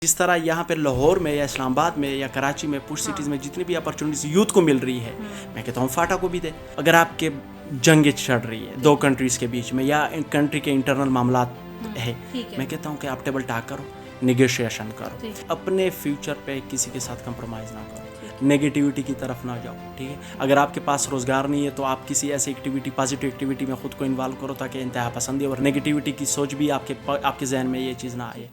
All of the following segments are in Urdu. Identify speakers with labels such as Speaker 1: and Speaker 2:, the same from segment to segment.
Speaker 1: جس طرح یہاں پہ لاہور میں یا اسلام آباد میں یا کراچی میں پش سٹیز میں جتنی بھی اپرچونیٹیز یوتھ کو مل رہی ہے، میں کہتا ہوں فاٹا کو بھی دے. اگر آپ کے جنگیں چڑھ رہی ہے دو کنٹریز کے بیچ میں یا کنٹری کے انٹرنل معاملات ہے، میں کہتا ہوں کہ آپ ٹیبل ٹاک کرو، نیگوشیشن کرو، اپنے فیوچر پہ کسی کے ساتھ کمپرومائز نہ کرو، نیگیٹیوٹی کی طرف نہ جاؤ. ٹھیک ہے، اگر آپ کے پاس روزگار نہیں ہے تو آپ کسی ایسی ایکٹیویٹی، پازیٹیو ایکٹیویٹی میں خود کو انوالو کرو تاکہ انتہا پسندی اور نیگیٹیوٹی کی سوچ بھی آپ کے ذہن میں یہ چیز نہ آئے.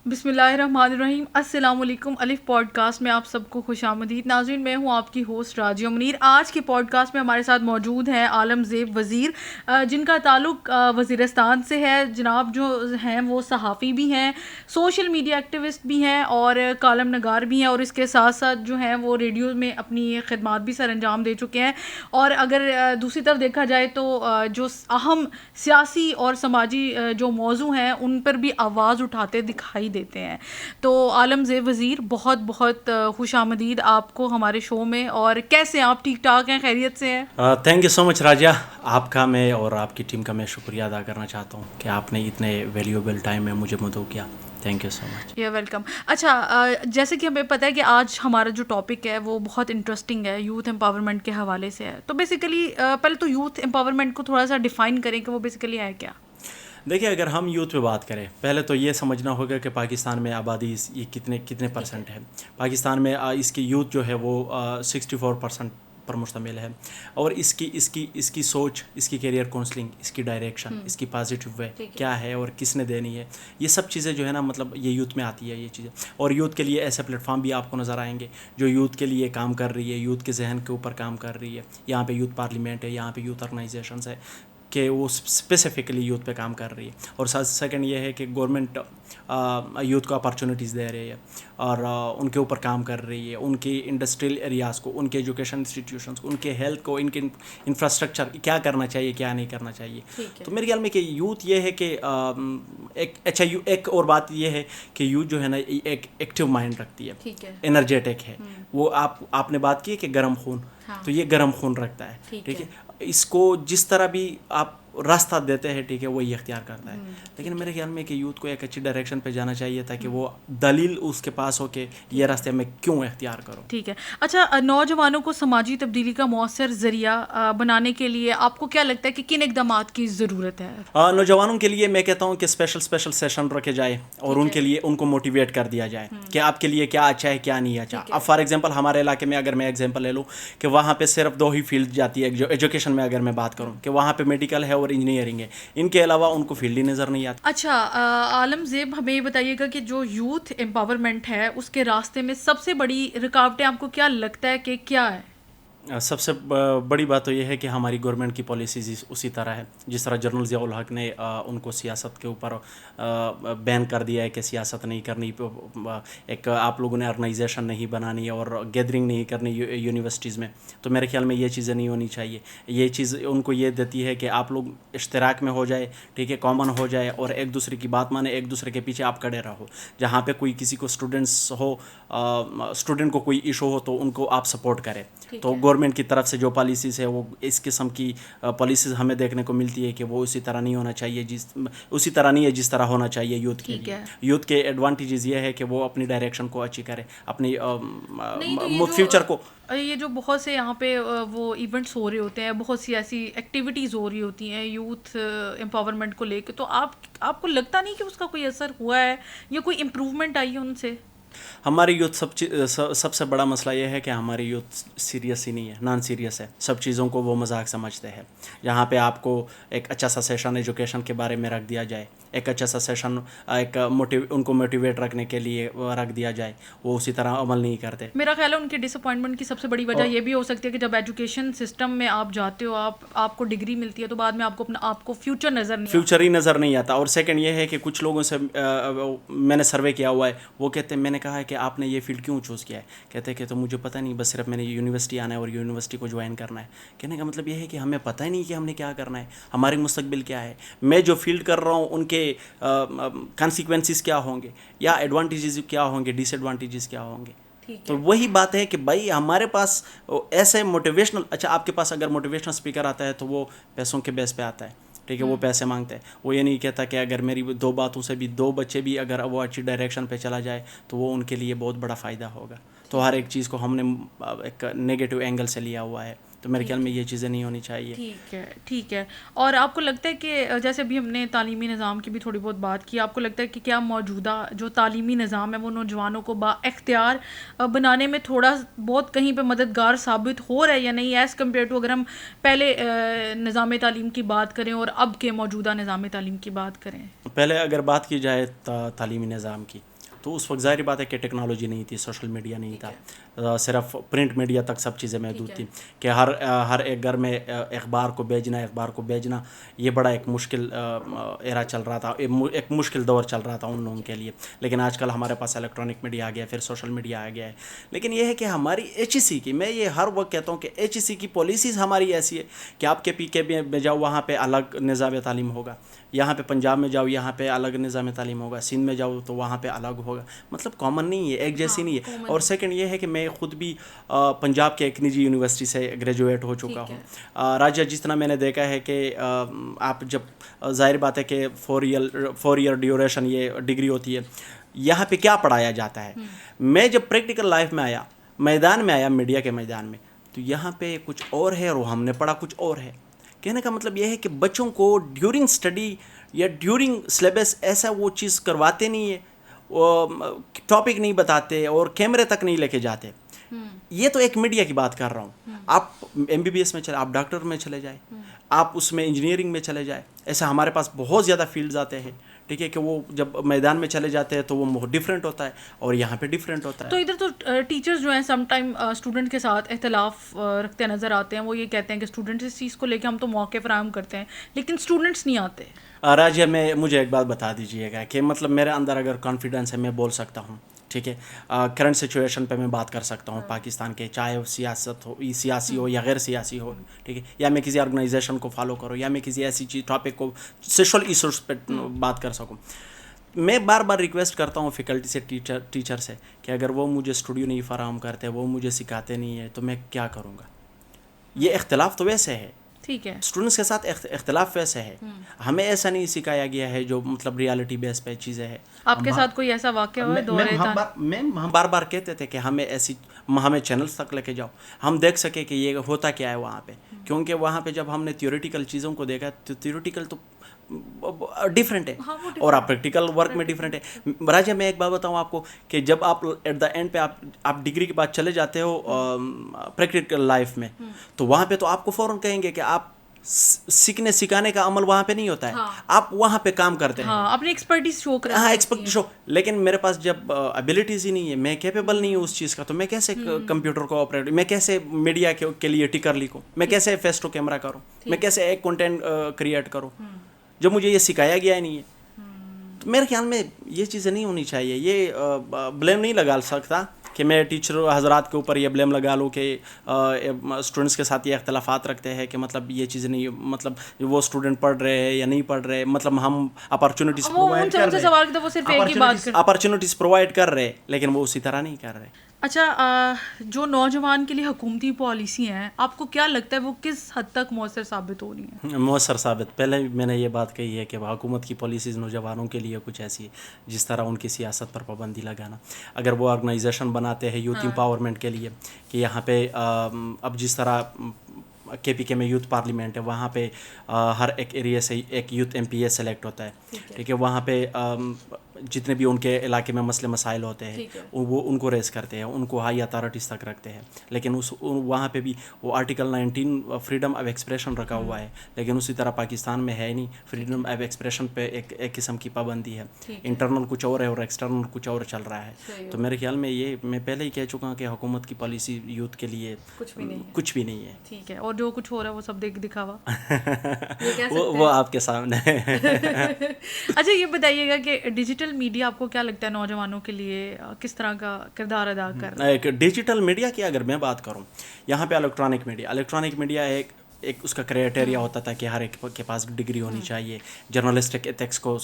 Speaker 2: بسم اللہ الرحمن الرحیم. السلام علیکم. الف پوڈ کاسٹ میں آپ سب کو خوش آمدید. ناظرین، میں ہوں آپ کی ہوسٹ راجیہ منیر. آج کے پوڈ کاسٹ میں ہمارے ساتھ موجود ہیں عالم زیب وزیر، جن کا تعلق وزیرستان سے ہے. جناب جو ہیں وہ صحافی بھی ہیں، سوشل میڈیا ایکٹیوسٹ بھی ہیں اور کالم نگار بھی ہیں، اور اس کے ساتھ ساتھ جو ہیں وہ ریڈیو میں اپنی خدمات بھی سر انجام دے چکے ہیں. اور اگر دوسری طرف دیکھا جائے تو جو اہم سیاسی اور سماجی جو موضوع ہیں ان پر بھی آواز اٹھاتے دکھائی دیتے ہیں. تو عالم زیب وزیر، بہت بہت خوش آمدید آپ کو ہمارے شو میں. اور کیسے ہیں آپ؟ ٹھیک ٹھاک ہیں؟ خیریت سے ہیں؟
Speaker 1: تھینک یو سو مچ راجیہ. آپ کا میں اور آپ کی ٹیم کا میں شکریہ ادا کرنا چاہتا ہوں کہ آپ نے اتنے ویلیوبل ٹائم میں مجھے مدعو کیا. Thank you so much.
Speaker 2: You welcome. اچھا، جیسے کہ ہمیں پتہ ہے کہ آج ہمارا جو ٹاپک ہے وہ بہت انٹرسٹنگ ہے، یوتھ امپاورمنٹ کے حوالے سے ہے. تو بیسیکلی پہلے تو یوتھ امپاورمنٹ کو تھوڑا سا ڈیفائن کریں کہ وہ بیسیکلی ہے کیا.
Speaker 1: دیکھیے، اگر ہم یوتھ پہ بات کریں، پہلے تو یہ سمجھنا ہوگا کہ پاکستان میں آبادی یہ کتنے پرسنٹ ہے. پاکستان میں اس کی یوتھ جو ہے وہ 64% پر مشتمل ہے. اور اس کی سوچ، اس کی کیریئر کونسلنگ، اس کی ڈائریکشن، اس کی پازیٹیو وے کیا ہے اور کس نے دینی ہے، یہ سب چیزیں جو ہے نا، مطلب یہ یوتھ میں آتی ہے یہ چیزیں. اور یوتھ کے لیے ایسے پلیٹ فارم بھی آپ کو نظر آئیں گے جو یوتھ کے لیے کام کر رہی ہے، یوتھ کے ذہن کے اوپر کام کر رہی ہے. یہاں پہ یوتھ پارلیمنٹ ہے، یہاں پہ یوتھ آرگنائزیشنز ہے کہ وہ اسپیسیفکلی یوتھ پہ کام کر رہی ہے. اور سیکنڈ یہ ہے کہ گورنمنٹ یوتھ کو اپارچونیٹیز دے رہی ہے اور ان کے اوپر کام کر رہی ہے، ان کی انڈسٹریل ایریاز کو، ان کے ایجوکیشن انسٹیٹیوشنس کو، ان کے ہیلتھ کو، ان کے انفراسٹرکچر کیا کرنا چاہیے، کیا نہیں کرنا چاہیے. تو میرے خیال میں کہ یوتھ یہ ہے کہ ایک اور بات یہ ہے کہ یوتھ جو ہے نا ایک ایکٹیو مائنڈ رکھتی ہے، انرجیٹک ہے. وہ آپ نے بات کی کہ گرم خون، تو یہ گرم خون رکھتا ہے. ٹھیک ہے، اس کو جس طرح بھی آپ راستہ دیتے ہیں، ٹھیک ہے، وہی اختیار کرتا ہے. لیکن میرے خیال میں کہ یوتھ کو ایک اچھی ڈائریکشن پہ جانا چاہیے تاکہ وہ دلیل اس کے پاس ہو کہ یہ راستے میں کیوں اختیار کرو.
Speaker 2: ٹھیک ہے. اچھا، نوجوانوں کو سماجی تبدیلی کا مؤثر ذریعہ بنانے کے لیے آپ کو کیا لگتا ہے کہ کن اقدامات کی ضرورت ہے؟
Speaker 1: نوجوانوں کے لیے میں کہتا ہوں کہ اسپیشل سیشن رکھے جائے اور ان کے لیے ان کو موٹیویٹ کر دیا جائے کہ آپ کے لیے کیا اچھا ہے، کیا نہیں اچھا. اب فار ایگزامپل ہمارے علاقے میں اگر میں ایگزامپل لے لوں کہ وہاں پہ صرف 2 ہی فیلڈ جاتی ہے ایجوکیشن میں. اگر میں بات کروں کہ وہاں پہ میڈیکل ہے اور انجینئرنگ ہے، ان کے علاوہ ان کو فیلڈ ہی نظر نہیں آتی.
Speaker 2: اچھا عالم زیب، ہمیں یہ بتائیے گا کہ جو یوتھ امپاورمنٹ ہے اس کے راستے میں سب سے بڑی رکاوٹیں آپ کو کیا لگتا ہے کہ کیا ہے؟
Speaker 1: سب سے بڑی بات تو یہ ہے کہ ہماری گورنمنٹ کی پالیسیز اسی طرح ہے جس طرح جنرل ضیاء الحق نے ان کو سیاست کے اوپر بین کر دیا ہے کہ سیاست نہیں کرنی، ایک آپ لوگوں نے آرگنائزیشن نہیں بنانی اور گیدرنگ نہیں کرنی یونیورسٹیز میں. تو میرے خیال میں یہ چیزیں نہیں ہونی چاہیے. یہ چیز ان کو یہ دیتی ہے کہ آپ لوگ اشتراک میں ہو جائے، ٹھیک ہے، کامن ہو جائے اور ایک دوسرے کی بات مانے، ایک دوسرے کے پیچھے آپ کھڑے رہو. جہاں پہ کوئی کسی کو اسٹوڈنٹ کو کوئی ایشو ہو تو ان کو آپ سپورٹ کریں. تو گورنمنٹ کی طرف سے جو پالیسیز ہے وہ اس قسم کی پالیسیز ہمیں دیکھنے کو ملتی ہے کہ وہ اسی طرح نہیں ہونا چاہیے، اسی طرح نہیں ہے جس طرح ہونا چاہیے یوتھ کے لیے. یوتھ کے ایڈوانٹیجز یہ ہے کہ وہ اپنی ڈائریکشن کو اچھی کرے، اپنی فیوچر کو.
Speaker 2: یہ جو بہت سے یہاں پہ وہ ایونٹس ہو رہے ہوتے ہیں، بہت سی ایسی ایکٹیویٹیز ہو رہی ہوتی ہیں یوتھ امپاورمنٹ کو لے کے، تو آپ کو لگتا نہیں کہ اس کا کوئی اثر ہوا ہے یا کوئی امپروومنٹ آئی ہے ان سے؟
Speaker 1: ہماری یوتھ سب سے بڑا مسئلہ یہ ہے کہ ہماری یوتھ سیریس ہی نہیں ہے، نان سیریس ہے. سب چیزوں کو وہ مذاق سمجھتے ہیں. جہاں پہ آپ کو ایک اچھا سا سیشن ایجوکیشن کے بارے میں رکھ دیا جائے، ایک اچھا سا سیشن ان کو موٹیویٹ رکھنے کے لیے رکھ دیا جائے، وہ اسی طرح عمل نہیں کرتے.
Speaker 2: میرا خیال ہے ان کی ڈس اپوائنٹمنٹ کی سب سے بڑی وجہ یہ بھی ہو سکتی ہے کہ جب ایجوکیشن سسٹم میں آپ جاتے ہو، آپ کو ڈگری ملتی ہے تو بعد میں آپ کو فیوچر
Speaker 1: ہی نظر نہیں آتا. اور سیکنڈ یہ ہے کہ کچھ لوگوں سے میں نے سروے کیا ہوا ہے، وہ کہتے ہیں، میں نے کہا ہے کہ آپ نے یہ فیلڈ کیوں چوز کیا ہے؟ کہتے ہیں کہ تو مجھے پتہ نہیں، بس صرف میں نے یونیورسٹی آنا ہے اور یونیورسٹی کو جوائن کرنا ہے. کہنے کا مطلب یہ ہے کہ ہمیں پتہ ہی نہیں کہ ہم نے کیا کرنا ہے، ہماری مستقبل کیا ہے، میں جو فیلڈ کر رہا ہوں ان کے کانسیکوینسز کیا ہوں گے، یا ایڈوانٹیجز کیا ہوں گے، ڈس ایڈوانٹیجز کیا ہوں گے. تو وہی بات ہے کہ بھائی ہمارے پاس ایسے موٹیویشنل، اچھا آپ کے پاس اگر موٹیویشنل اسپیکر آتا ہے تو وہ پیسوں کے بیس پہ آتا ہے، ٹھیک ہے، وہ پیسے مانگتے ہیں، وہ یہ نہیں کہتا کہ اگر میری 2 باتوں سے بھی 2 بچے بھی اگر وہ اچھی ڈائریکشن پہ چلا جائے تو وہ ان کے لیے بہت بڑا فائدہ ہوگا. تو ہر ایک چیز کو ہم نے ایک نگیٹو اینگل سے لیا ہوا ہے، تو میرے خیال میں یہ چیزیں نہیں ہونی چاہیے.
Speaker 2: ٹھیک ہے. اور آپ کو لگتا ہے کہ جیسے ابھی ہم نے تعلیمی نظام کی بھی تھوڑی بہت بات کی، آپ کو لگتا ہے کہ کیا موجودہ جو تعلیمی نظام ہے وہ نوجوانوں کو با اختیار بنانے میں تھوڑا بہت کہیں پہ مددگار ثابت ہو رہا ہے یا نہیں، ایز کمپیئر ٹو اگر ہم پہلے نظام تعلیم کی بات کریں اور اب کے موجودہ نظام تعلیم کی بات کریں؟
Speaker 1: پہلے اگر بات کی جائے تعلیمی نظام کی تو اس وقت ظاہر بات ہے کہ ٹیکنالوجی نہیں تھی، سوشل میڈیا نہیں تھا، صرف پرنٹ میڈیا تک سب چیزیں محدود تھیں کہ ہر ایک گھر میں اخبار کو بیچنا یہ بڑا ایک مشکل ایرا چل رہا تھا، ایک مشکل دور چل رہا تھا ان لوگوں کے لیے. لیکن آج کل ہمارے پاس الیکٹرانک میڈیا آ گیا، پھر سوشل میڈیا آ گیا ہے. لیکن یہ ہے کہ ہماری ایچ ای سی کی، میں یہ ہر وقت کہتا ہوں کہ ایچ ای سی کی پالیسیز ہماری ایسی ہے کہ آپ کے پی کے میں جاؤ وہاں پہ الگ نظام تعلیم ہوگا، یہاں پہ پنجاب میں جاؤ یہاں پہ الگ نظام تعلیم ہوگا، سندھ میں جاؤ تو وہاں پہ الگ ہوگا، مطلب کامن نہیں ہے، ایک جیسی نہیں ہے. اور سیکنڈ یہ ہے کہ میں خود بھی پنجاب کے ایک نجی یونیورسٹی سے گریجویٹ ہو چکا ہوں. راجہ جس طرح میں نے دیکھا ہے کہ آپ جب ظاہر بات ہے کہ 4 ایئر ڈیوریشن یہ ڈگری ہوتی ہے، یہاں پہ کیا پڑھایا جاتا ہے. میں جب پریکٹیکل لائف میں آیا، میدان میں آیا، میڈیا کے میدان میں، تو یہاں پہ کچھ اور ہے اور ہم نے پڑھا کچھ اور ہے. کہنے کا مطلب یہ ہے کہ بچوں کو ڈیورنگ اسٹڈی یا ڈیورنگ سلیبس ایسا وہ چیز کرواتے نہیں ہے، ٹاپک نہیں بتاتے اور کیمرے تک نہیں لے کے جاتے. یہ تو ایک میڈیا کی بات کر رہا ہوں. آپ ایم بی بی ایس میں چلے، آپ ڈاکٹر میں چلے جائیں، آپ اس میں انجینئرنگ میں چلے جائیں، ایسا ہمارے پاس بہت زیادہ فیلڈز آتے ہیں، ٹھیک ہے، کہ وہ جب میدان میں چلے جاتے ہیں تو وہ ڈفرینٹ ہوتا ہے اور یہاں پہ ڈفرینٹ ہوتا ہے.
Speaker 2: تو ادھر تو ٹیچرز جو ہیں سم ٹائم اسٹوڈنٹ کے ساتھ اختلاف رکھتے نظر آتے ہیں. وہ یہ کہتے ہیں کہ اسٹوڈنٹس اس چیز کو لے کے ہم تو موقع فراہم کرتے ہیں لیکن اسٹوڈنٹس نہیں آتے.
Speaker 1: راجیہ مجھے ایک بات بتا دیجیے گا کہ مطلب میرے اندر اگر کانفیڈنس ہے میں بول سکتا ہوں، ٹھیک ہے، کرنٹ سچویشن پہ میں بات کر سکتا ہوں پاکستان کے، چاہے وہ سیاسی ہو یا غیر سیاسی ہو، ٹھیک ہے، یا میں کسی آرگنائزیشن کو فالو کروں یا میں کسی ایسی چیز ٹاپک کو سوشل ایشوز پہ بات کر سکوں. میں بار بار ریکویسٹ کرتا ہوں فیکلٹی سے، ٹیچر سے، کہ اگر وہ مجھے اسٹوڈیو نہیں فراہم کرتے، وہ مجھے سکھاتے نہیں ہیں، تو میں کیا کروں گا. یہ اختلاف تو ویسے ہے،
Speaker 2: ٹھیک ہے،
Speaker 1: اسٹوڈنٹس کے ساتھ اختلاف ویسے ہے، ہمیں ایسا نہیں سکھایا گیا ہے جو مطلب ریالٹی بیس پہ چیزیں ہیں.
Speaker 2: آپ کے ساتھ کوئی ایسا واقعہ ہوا ہے؟
Speaker 1: ہم بار بار کہتے تھے کہ ہمیں چینلز تک لے کے جاؤ، ہم دیکھ سکے کہ یہ ہوتا کیا ہے وہاں پہ، کیونکہ وہاں پہ جب ہم نے تھیوریٹیکل چیزوں کو دیکھا تو تھیوریٹیکل تو ڈفرینٹ ہے اور آپ پریکٹیکل ورک میں ڈفرینٹ ہے. راجہ میں ایک بات بتاؤں آپ کو کہ جب آپ ایٹ دا اینڈ پہ آپ ڈگری کے بعد چلے جاتے ہو پریکٹیکل لائف میں، تو وہاں پہ تو آپ کو فوراً کہیں گے کہ آپ سیکھنے سکھانے کا عمل وہاں پہ نہیں ہوتا ہے، آپ وہاں پہ کام کرتے ہیں،
Speaker 2: اپنی ایکسپرٹیز شو کرتے ہیں.
Speaker 1: ہاں ایکسپرٹیز شو. لیکن میرے پاس جب ابیلٹیز ہی نہیں ہے، میں کیپیبل نہیں ہوں اس چیز کا، تو میں کیسے کمپیوٹر کو آپریٹ، میں کیسے میڈیا کے لیے ٹکر لکھوں، میں کیسے فیس ٹو کیمرہ کروں، میں کیسے ایک کنٹینٹ کریٹ کروں جب مجھے یہ سکھایا گیا ہی نہیں ہے. تو میرے خیال میں یہ چیزیں نہیں ہونی چاہیے. یہ بلیم نہیں لگا سکتا کہ میں ٹیچر حضرات کے اوپر یہ بلیم لگا لوں کہ اسٹوڈنٹس کے ساتھ یہ اختلافات رکھتے ہیں کہ مطلب یہ چیزیں نہیں، مطلب وہ اسٹوڈنٹ پڑھ رہے ہیں یا نہیں پڑھ رہے، مطلب ہم اپارچونیٹیز پرووائڈ کر رہے لیکن وہ اسی طرح نہیں کر رہے.
Speaker 2: اچھا، جو نوجوان کے لیے حکومتی پالیسی ہیں آپ کو کیا لگتا ہے وہ کس حد تک مؤثر ثابت ہو رہی ہیں؟
Speaker 1: مؤثر ثابت، پہلے میں نے یہ بات کہی ہے کہ حکومت کی پالیسیز نوجوانوں کے لیے کچھ ایسی ہے جس طرح ان کی سیاست پر پابندی لگانا. اگر وہ آرگنائزیشن بناتے ہیں یوتھ امپاورمنٹ کے لیے کہ یہاں پہ اب جس طرح کے پی کے میں یوتھ پارلیمنٹ ہے، وہاں پہ ہر ایک ایریا سے ایک youth M P A select ہوتا ہے، ٹھیک ہے، وہاں پہ جتنے بھی ان کے علاقے میں مسئلے مسائل ہوتے ہیں وہ ان کو ریز کرتے ہیں، ان کو ہائی اتھارٹیز تک رکھتے ہیں. لیکن وہاں پہ بھی وہ آرٹیکل 19 فریڈم آف ایکسپریشن رکھا ہوا ہے، لیکن اسی طرح پاکستان میں ہے نہیں. فریڈم آف ایکسپریشن پہ ایک قسم کی پابندی ہے، انٹرنل کچھ اور ہے اور ایکسٹرنل کچھ اور چل رہا ہے. تو میرے خیال میں یہ میں پہلے ہی کہہ چکا ہوں کہ حکومت کی پالیسی یوتھ کے لیے کچھ بھی نہیں ہے.
Speaker 2: ٹھیک ہے، اور جو کچھ ہو رہا ہے وہ سب دکھاوا
Speaker 1: وہ آپ کے سامنے.
Speaker 2: اچھا یہ بتائیے گا کہ ڈیجیٹل میڈیا آپ کو کیا لگتا ہے نوجوانوں کے لیے کس طرح کا کردار ادا کر رہا ہے؟
Speaker 1: ڈیجیٹل میڈیا کی اگر میں بات کروں، یہاں پہ الیکٹرانک میڈیا ایک ایک اس کا کرائٹیریا ہوتا تھا کہ ہر ایک کے پاس ڈگری ہونی چاہیے, جرنلسٹک ایتھکس کو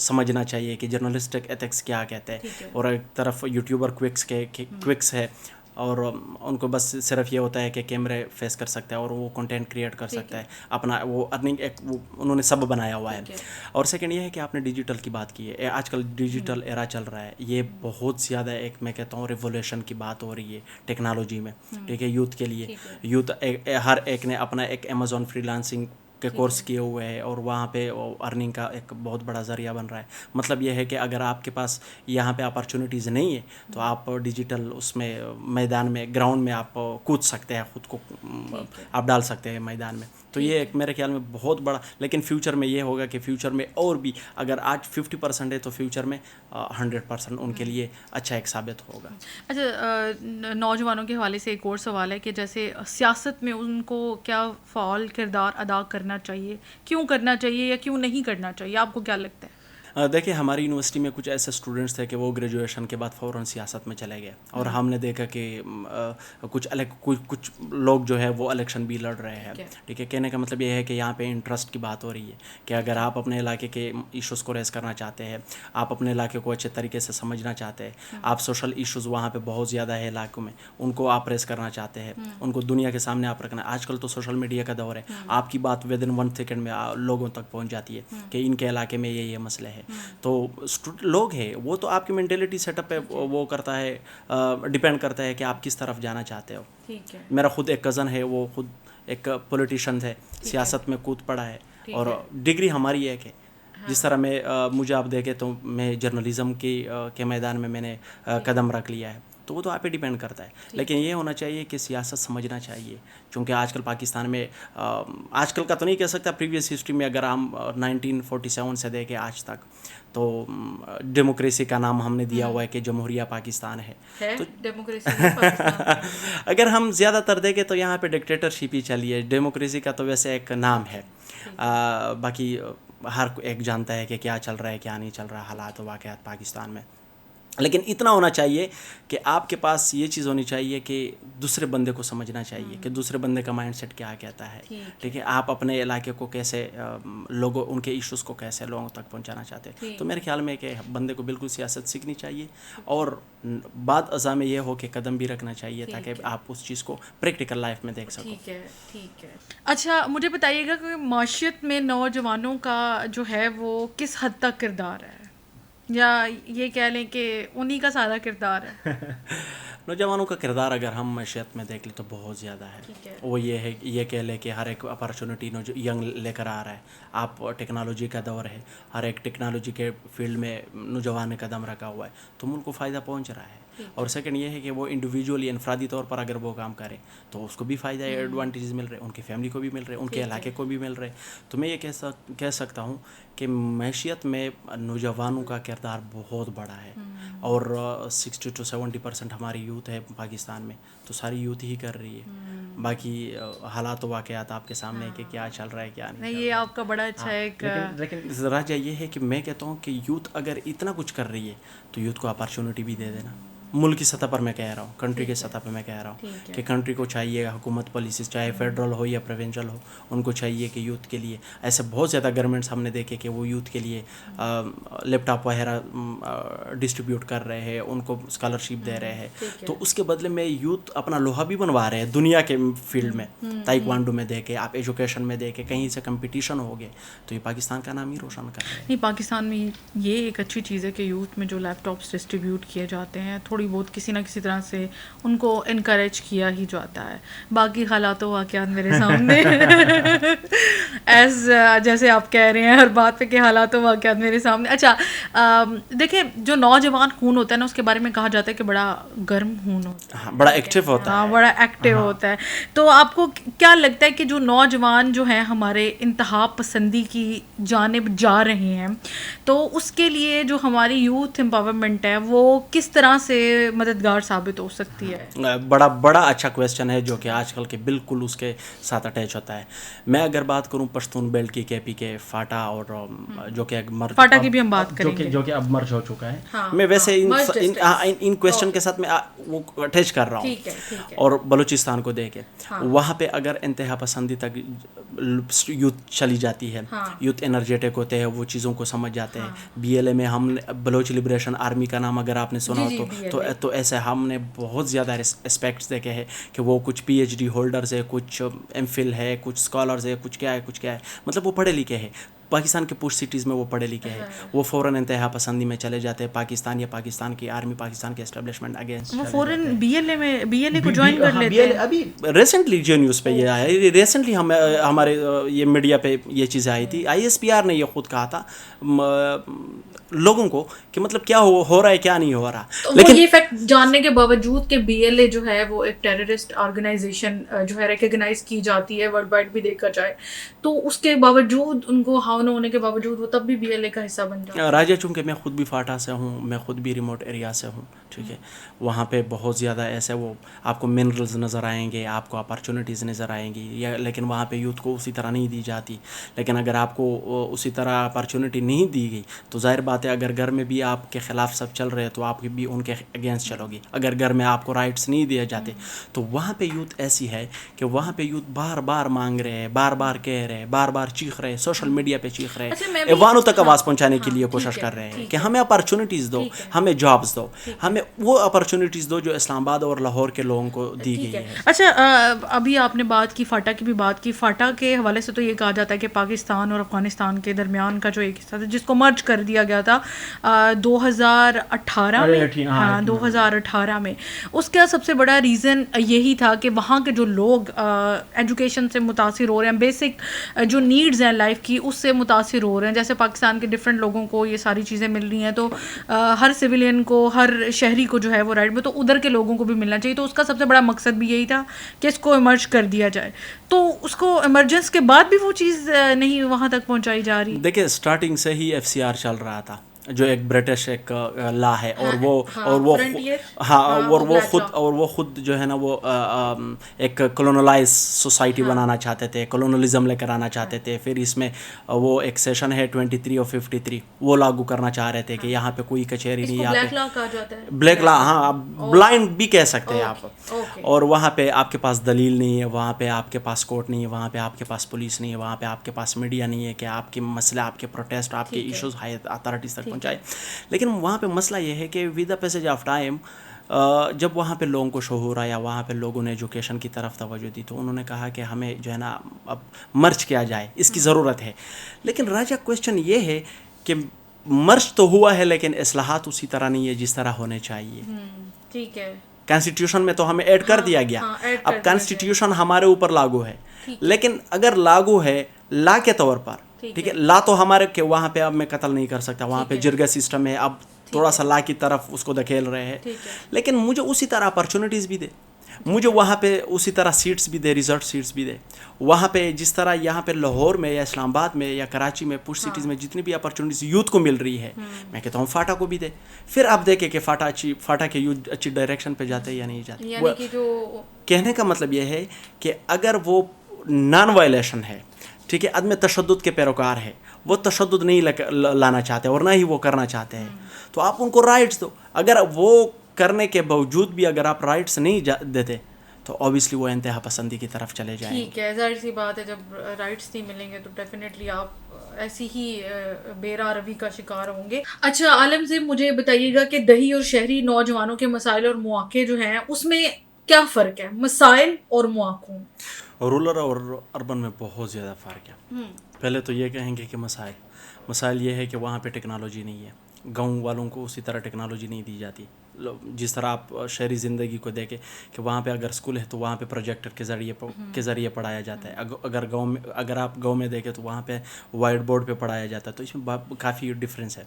Speaker 1: سمجھنا چاہیے کہ جرنلسٹک ایتھکس کیا کہتے ہیں, اور ایک طرف یوٹیوبر کوئکس ہے اور ان کو بس صرف یہ ہوتا ہے کہ کیمرے فیس کر سکتا ہے اور وہ کنٹینٹ کریٹ کر سکتا ہے اپنا, وہ ارننگ ایک وہ انہوں نے سب بنایا ہوا ہے. اور سیکنڈ یہ ہے کہ آپ نے ڈیجیٹل کی بات کی ہے, آج کل ڈیجیٹل ایرا چل رہا ہے, یہ بہت زیادہ ایک میں کہتا ہوں ریولیوشن کی بات ہو رہی ہے ٹیکنالوجی میں, ٹھیک ہے, یوتھ کے لیے. یوتھ ہر ایک نے اپنا ایک امیزون فری لانسنگ کے کورس کیے ہوئے ہیں اور وہاں پہ ارننگ کا ایک بہت بڑا ذریعہ بن رہا ہے. مطلب یہ ہے کہ اگر آپ کے پاس یہاں پہ اپارچونیٹیز نہیں ہے تو آپ ڈیجیٹل اس میں میدان میں گراؤنڈ میں آپ کود سکتے ہیں, خود کو آپ ڈال سکتے ہیں میدان میں. تو یہ ایک میرے خیال میں بہت بڑا, لیکن فیوچر میں یہ ہوگا کہ فیوچر میں اور بھی اگر آج 50% ہے تو فیوچر میں 100% ان کے لیے اچھا ایک ثابت ہوگا.
Speaker 2: اچھا, نوجوانوں کے حوالے سے ایک اور سوال ہے کہ جیسے سیاست میں ان کو کیا فعال کردار ادا کرنا چاہیے, کیوں کرنا چاہیے یا کیوں نہیں کرنا چاہیے, آپ کو کیا لگتا ہے؟
Speaker 1: دیکھیں ہماری یونیورسٹی میں کچھ ایسے اسٹوڈنٹس تھے کہ وہ گریجویشن کے بعد فوراً سیاست میں چلے گئے, اور ہم نے دیکھا کہ کچھ لوگ جو ہے وہ الیکشن بھی لڑ رہے ہیں. ٹھیک ہے, کہنے کا مطلب یہ ہے کہ یہاں پہ انٹرسٹ کی بات ہو رہی ہے کہ اگر آپ اپنے علاقے کے ایشوز کو ریز کرنا چاہتے ہیں, آپ اپنے علاقے کو اچھے طریقے سے سمجھنا چاہتے ہیں, آپ سوشل ایشوز وہاں پہ بہت زیادہ ہے علاقوں میں, ان کو آپ ریز کرنا چاہتے ہیں, ان کو دنیا کے سامنے آپ رکھنا. آج کل تو سوشل میڈیا کا دور ہے, آپ کی بات ود ان 1 سیکنڈ میں لوگوں تک پہنچ جاتی ہے کہ ان کے علاقے میں یہ مسئلے ہے. تو لوگ ہیں وہ تو آپ کی مینٹلٹی سیٹ اپ پہ وہ کرتا ہے, ڈپینڈ کرتا ہے کہ آپ کس طرف جانا چاہتے ہو. میرا خود ایک کزن ہے, وہ خود ایک پولیٹیشین ہے, سیاست میں کود پڑا ہے, اور ڈگری ہماری ایک ہے. جس طرح میں مجھے آپ دیکھیں تو میں جرنلزم کے میدان میں نے قدم رکھ لیا ہے, تو وہ تو آپ پہ ڈیپینڈ کرتا ہے. لیکن یہ ہونا چاہیے کہ سیاست سمجھنا چاہیے, چونکہ آج کل پاکستان میں, آج کل کا تو نہیں کہہ سکتا, پریویس ہسٹری میں اگر ہم 1947 سے دیکھیں آج تک, تو ڈیموکریسی کا نام ہم نے دیا ہوا ہے کہ جمہوریہ پاکستان ہے. تو اگر ہم زیادہ تر دیکھیں تو یہاں پہ ڈکٹیٹرشپ ہی چلی ہے. ڈیموکریسی کا تو ویسے ایک نام ہے, باقی ہر ایک جانتا ہے کہ کیا چل رہا ہے کیا نہیں چل رہا, حالات و واقعات پاکستان میں. لیکن اتنا ہونا چاہیے کہ آپ کے پاس یہ چیز ہونی چاہیے کہ دوسرے بندے کو سمجھنا چاہیے کہ دوسرے بندے کا مائنڈ سیٹ کیا کہتا ہے. ٹھیک ہے, آپ اپنے علاقے کو کیسے لوگوں, ان کے ایشوز کو کیسے لوگوں تک پہنچانا چاہتے ہیں. تو میرے خیال میں کہ بندے کو بالکل سیاست سیکھنی چاہیے, اور بعد ازاں میں یہ ہو کہ قدم بھی رکھنا چاہیے تاکہ آپ اس چیز کو پریکٹیکل لائف میں دیکھ سکو.
Speaker 2: ٹھیک ہے. اچھا, مجھے بتائیے گا کہ معاشیت میں نوجوانوں کا جو ہے وہ کس حد تک کردار ہے, یا یہ کہہ لیں کہ انہی کا سارا کردار ہے؟
Speaker 1: نوجوانوں کا کردار اگر ہم معیشت میں دیکھ لیں تو بہت زیادہ ہے. وہ یہ ہے, یہ کہہ لیں کہ ہر ایک اپارچونیٹی ینگ لے کر آ رہا ہے. آپ ٹیکنالوجی کا دور ہے, ہر ایک ٹیکنالوجی کے فیلڈ میں نوجوان نے قدم رکھا ہوا ہے, تو ملک کو فائدہ پہنچ رہا ہے. اور سیکنڈ یہ ہے کہ وہ انڈیویجولی انفرادی طور پر اگر وہ کام کرے تو اس کو بھی فائدہ ہے, ایڈوانٹیجز مل رہے, ان کی فیملی کو بھی مل رہے, ان کے علاقے کو بھی مل رہے. تو میں یہ کہہ سکتا ہوں کہ معیشت میں نوجوانوں کا کردار بہت بڑا ہے, اور 60 to 70% ہماری یوتھ ہے پاکستان میں, تو ساری یوتھ ہی کر رہی ہے. باقی حالات و واقعات آپ کے سامنے کہ کیا چل رہا ہے کیا نہیں.
Speaker 2: یہ آپ کا بڑا اچھا ایک,
Speaker 1: لیکن راجہ یہ ہے کہ میں کہتا ہوں کہ یوتھ اگر اتنا کچھ کر رہی ہے تو یوتھ کو اپارچونیٹی بھی دے دینا. ملک کی سطح پر میں کہہ رہا ہوں, کنٹری کی سطح پہ میں کہہ رہا ہوں کہ کنٹری کو چاہیے, حکومت پالیسیز چاہے فیڈرل ہو یا پروونشل ہو, ان کو چاہیے کہ یوتھ کے لیے, ایسے بہت زیادہ گورنمنٹس ہم نے دیکھے کہ وہ یوتھ کے لیے لیپ ٹاپ وغیرہ ڈسٹریبیوٹ کر رہے ہیں, ان کو اسکالرشپ دے رہے ہیں. تو اس کے بدلے میں یوتھ اپنا لوہا بھی بنوا رہے ہیں دنیا کے فیلڈ میں. تائیکوانڈو میں دیکھیں آپ, ایجوکیشن میں دیکھیں, کہیں سے کمپٹیشن ہو گئے, تو یہ پاکستان کا نام ہی روشن کر رہے ہیں.
Speaker 2: نہیں, پاکستان میں یہ ایک اچھی چیز ہے کہ یوتھ میں جو لیپ ٹاپس ڈسٹریبیوٹ کیے جاتے ہیں, تھوڑی بہت کسی نہ کسی طرح سے ان کو انکریج کیا ہی جاتا ہے. باقی حالات و واقعات میرے سامنے ایز جیسے آپ کہہ رہے ہیں ہر بات پہ کہ حالات و واقعات میرے سامنے. اچھا, دیکھیں جو نوجوان خون ہوتا ہے نا, اس کے بارے میں کہا جاتا ہے کہ بڑا گرم خون ہوتا ہے,
Speaker 1: بڑا ایکٹیو ہوتا ہے,
Speaker 2: بڑا ایکٹیو ہوتا ہے. تو آپ کو کیا لگتا ہے کہ جو نوجوان جو ہیں ہمارے انتہا پسندی کی جانب جا رہے ہیں, تو اس کے لیے جو ہماری یوتھ امپاورمنٹ ہے وہ کس طرح سے لیے مددگار ثابت ہو سکتی ہے؟
Speaker 1: بڑا اچھا کویسچن ہے جو کہ آج کل کے بالکل اس کے ساتھ اٹیچ ہوتا ہے. میں اگر بات کروں پشتون بیلٹ کی کے پی کے فاٹا اور جو کہ
Speaker 2: فاٹا کی بھی ہم بات کریں گے
Speaker 1: جو کہ اب مرج ہو چکا ہے. میں ویسے ان کویسچن کے ساتھ میں وہ اٹیچ کر رہا ہوں. اور بلوچستان کو دیکھے وہاں پہ اگر انتہا پسندی تک یوتھ چلی جاتی ہے, یوتھ انرجیٹک ہوتے ہیں, وہ چیزوں کو سمجھ جاتے ہیں. بی ایل اے میں ہم بلوچ لبریشن آرمی کا نام اگر آپ نے سنا ہو تو ایسے ہم نے بہت زیادہ اسپیکٹس دیکھے ہیں کہ وہ کچھ پی ایچ ڈی ہولڈرز ہے, کچھ ایم فل ہے, کچھ اسکالرز ہے, کچھ کیا ہے, مطلب وہ پڑھے لکھے ہیں. پاکستان کے پوش سٹیز میں وہ پڑھے لکھے ہیں, وہ فوراً انتہا پسندی میں چلے جاتے ہیں. پاکستان یا پاکستان کی آرمی, پاکستان کے اسٹیبلشمنٹ اگینسٹ
Speaker 2: وہ فوراً بی ایل اے کو جوائن کر لیتے ہیں.
Speaker 1: ابھی ریسنٹلی جو نیوز پہ یہ آیا ہے, ریسنٹلی ہمارے یہ میڈیا پہ یہ چیزیں آئی تھی. آئی ایس پی آر نے یہ خود کہا تھا لوگوں کو کہ مطلب کیا ہو رہا ہے کیا نہیں ہو رہا.
Speaker 2: لیکن یہ فیکٹ جاننے کے باوجود کہ بی ایل اے جو ہے وہ ایک ٹیررسٹ آرگنائزیشن جو ہے ریکگنائز کی جاتی ہے ورلڈ وائڈ بھی دیکھا جائے, تو اس کے باوجود ان کو ہاؤن ہونے کے باوجود وہ تب بھی بی ایل اے کا حصہ بن جاتا ہے.
Speaker 1: راجہ چونکہ میں خود بھی فاٹا سے ہوں, میں خود بھی ریموٹ ایریا سے ہوں, ٹھیک ہے. وہاں پہ بہت زیادہ ایسے وہ آپ کو منرلز نظر آئیں گے, آپ کو اپرچونیٹیز نظر آئیں گی, لیکن وہاں پہ یوتھ کو اسی طرح نہیں دی جاتی. لیکن اگر آپ کو اسی طرح اپرچونیٹی نہیں دی گئی تو ظاہر بات ہے اگر گھر میں بھی آپ کے خلاف سب چل رہے تو آپ بھی ان کے اگینسٹ چلو گی. اگر گھر میں آپ کو رائٹس نہیں دیے جاتے تو وہاں پہ یوتھ ایسی ہے کہ وہاں پہ یوتھ بار بار مانگ رہے ہیں, بار بار کہہ رہے ہیں, بار بار چیخ رہے ہیں, سوشل میڈیا پہ چیخ رہے ہیں, ایوانوں تک آواز پہنچانے کے لیے کوشش کر رہے ہیں کہ ہمیں اپرچونیٹیز دو, ہمیں جابز دو, ہمیں وہ اپرچونیٹیز دو جو اسلام آباد اور لاہور کے لوگوں کو دی گئی ہے.
Speaker 2: اچھا, ابھی آپ نے بات کی فاٹا کی بھی بات کی. فاٹا کے حوالے سے تو یہ کہا جاتا ہے کہ پاکستان اور افغانستان کے درمیان کا جو ایک حصہ تھا جس کو مرج کر دیا گیا تھا 2018 میں, 2018 میں, اس کا سب سے بڑا ریزن یہی تھا کہ وہاں کے جو لوگ ایجوکیشن سے متاثر ہو رہے ہیں, بیسک جو نیڈز ہیں لائف کی اس سے متاثر ہو رہے ہیں. جیسے پاکستان کے ڈفرینٹ لوگوں کو یہ ساری چیزیں مل رہی ہیں, تو ہر سویلین کو, ہر شہری کو جو ہے وہ رائٹ میں, تو ادھر کے لوگوں کو بھی ملنا چاہیے. تو اس کا سب سے بڑا مقصد بھی یہی تھا کہ اس کو ایمرج کر دیا جائے. تو اس کو ایمرجنس کے بعد بھی وہ چیز نہیں وہاں تک پہنچائی جا رہی.
Speaker 1: دیکھیں اسٹارٹنگ سے ہی ایف سی آر چل رہا تھا جو ایک برٹش ایک لا ہے, اور وہ خود جو ہے نا وہ ایک کولونلائز سوسائٹی بنانا چاہتے تھے, کولونلزم لے کر آنا چاہتے تھے. پھر اس میں وہ ایک سیشن ہے 23 اور 53 وہ لاگو کرنا چاہ رہے تھے کہ یہاں پہ کوئی کچہری نہیں, یہاں پہ بلیک لا, ہاں بلائنڈ بھی کہہ سکتے ہیں آپ. اور وہاں پہ آپ کے پاس دلیل نہیں ہے, وہاں پہ آپ کے پاس کورٹ نہیں ہے, وہاں پہ آپ کے پاس پولیس نہیں ہے, وہاں پہ آپ کے پاس میڈیا نہیں ہے کہ آپ کے مسئلے, آپ کے پروٹیسٹ, آپ کے ایشوز ہائی اتھارٹیز تک پہنچائے. لیکن وہاں پہ مسئلہ یہ ہے کہ with the passage of time جب وہاں پہ لوگوں کو شعور آیا, وہاں پہ لوگوں نے ایجوکیشن کی طرف توجہ دی, تو انہوں نے کہا کہ ہمیں جو ہے نا اب مرج کیا جائے, اس کی ضرورت ہے. لیکن راجہ کویسچن یہ ہے کہ مرج تو ہوا ہے لیکن اصلاحات اسی طرح نہیں ہے جس طرح ہونے چاہیے.
Speaker 2: ٹھیک ہے,
Speaker 1: کانسٹیٹیوشن میں تو ہمیں ایڈ کر دیا گیا. اب کانسٹیٹیوشن ہمارے اوپر لاگو ہے, لیکن اگر لاگو ہے لا کے طور پر, ٹھیک ہے, لا تو ہمارے کہ وہاں پہ اب میں قتل نہیں کر سکتا, وہاں پہ جرگہ سسٹم ہے, اب تھوڑا سا لا کی طرف اس کو دھکیل رہے ہیں. لیکن مجھے اسی طرح اپرچونیٹیز بھی دے, مجھے وہاں پہ اسی طرح سیٹس بھی دے, ریزرٹ سیٹس بھی دے. وہاں پہ جس طرح یہاں پہ لاہور میں یا اسلام آباد میں یا کراچی میں پش سٹیز میں جتنی بھی اپرچونیٹیز یوتھ کو مل رہی ہے, میں کہتا ہوں فاٹا کو بھی دے. پھر آپ دیکھیں کہ فاٹا کے یوتھ اچھی ڈائریکشن پہ جاتے یا نہیں جاتے. کہنے کا مطلب یہ ہے کہ اگر وہ نان وائلیشن ہے, ٹھیک ہے, عدم تشدد کے پیروکار ہے, وہ تشدد نہیں لانا چاہتے اور نہ ہی وہ کرنا چاہتے ہیں, تو آپ ان کو رائٹس دو. اگر وہ کرنے کے باوجود بھی اگر آپ رائٹس نہیں دیتے تو اوبیسلی وہ انتہا پسندی کی طرف چلے جائیں گے.
Speaker 2: ٹھیک ہے, ظاہر سی بات ہے جب رائٹس نہیں ملیں گے تو ڈیفینیٹلی آپ ایسی ہی بے راہ روی کا شکار ہوں گے. اچھا عالم صاحب, مجھے بتائیے گا کہ دیہی اور شہری نوجوانوں کے مسائل اور مواقع جو ہیں اس میں کیا فرق ہے, مسائل اور مواقع؟
Speaker 1: رورل اور اربن میں بہت زیادہ فرق ہے. پہلے تو یہ کہیں گے کہ مسائل یہ ہے کہ وہاں پہ ٹیکنالوجی نہیں ہے, گاؤں والوں کو اسی طرح ٹیکنالوجی نہیں دی جاتی. جس طرح آپ شہری زندگی کو دیکھیں کہ وہاں پہ اگر اسکول ہے تو وہاں پہ پروجیکٹر کے ذریعے پڑھایا جاتا ہے. اگر آپ گاؤں میں دیکھیں تو وہاں پہ وائٹ بورڈ پہ پڑھایا جاتا ہے. تو اس میں کافی ڈفرینس ہے.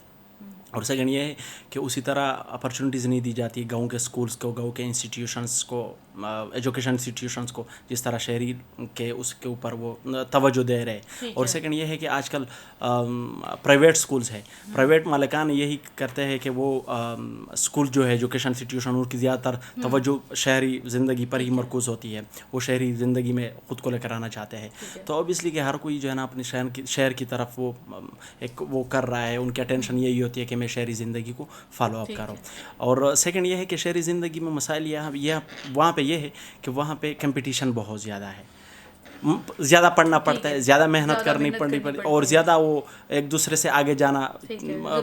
Speaker 1: اور سیکنڈ یہ ہے کہ اسی طرح اپرچونیٹیز نہیں دی جاتی گاؤں کے اسکولس کو, گاؤں کے انسٹیٹیوشنس کو ایجوکیشن انسٹیٹیوشنس کو جس طرح شہری کے اس کے اوپر وہ توجہ دے رہے. اور سیکنڈ یہ ہے کہ آج کل پرائیویٹ اسکولس ہے, پرائیویٹ مالکان یہی کرتے ہیں کہ وہ اسکول جو ہے ایجوکیشن انسٹیٹیوشن ان کی زیادہ تر توجہ شہری زندگی پر ہی مرکوز ہوتی ہے, وہ شہری زندگی میں خود کو لے کر آنا چاہتے ہیں. تو اوبیسلی کہ ہر کوئی جو ہے نا اپنے شہر کی طرف وہ کر رہا ہے, ان کی اٹینشن یہی ہوتی ہے کہ میں شہری زندگی کو فالو اپ کروں. اور سیکنڈ یہ ہے کہ شہری زندگی میں مسائل یہ وہاں پہ یہ ہے کہ وہاں پہ کمپٹیشن بہت زیادہ ہے, زیادہ پڑھنا پڑتا ہے, زیادہ محنت کرنی پڑتی اور زیادہ وہ ایک دوسرے سے آگے جانا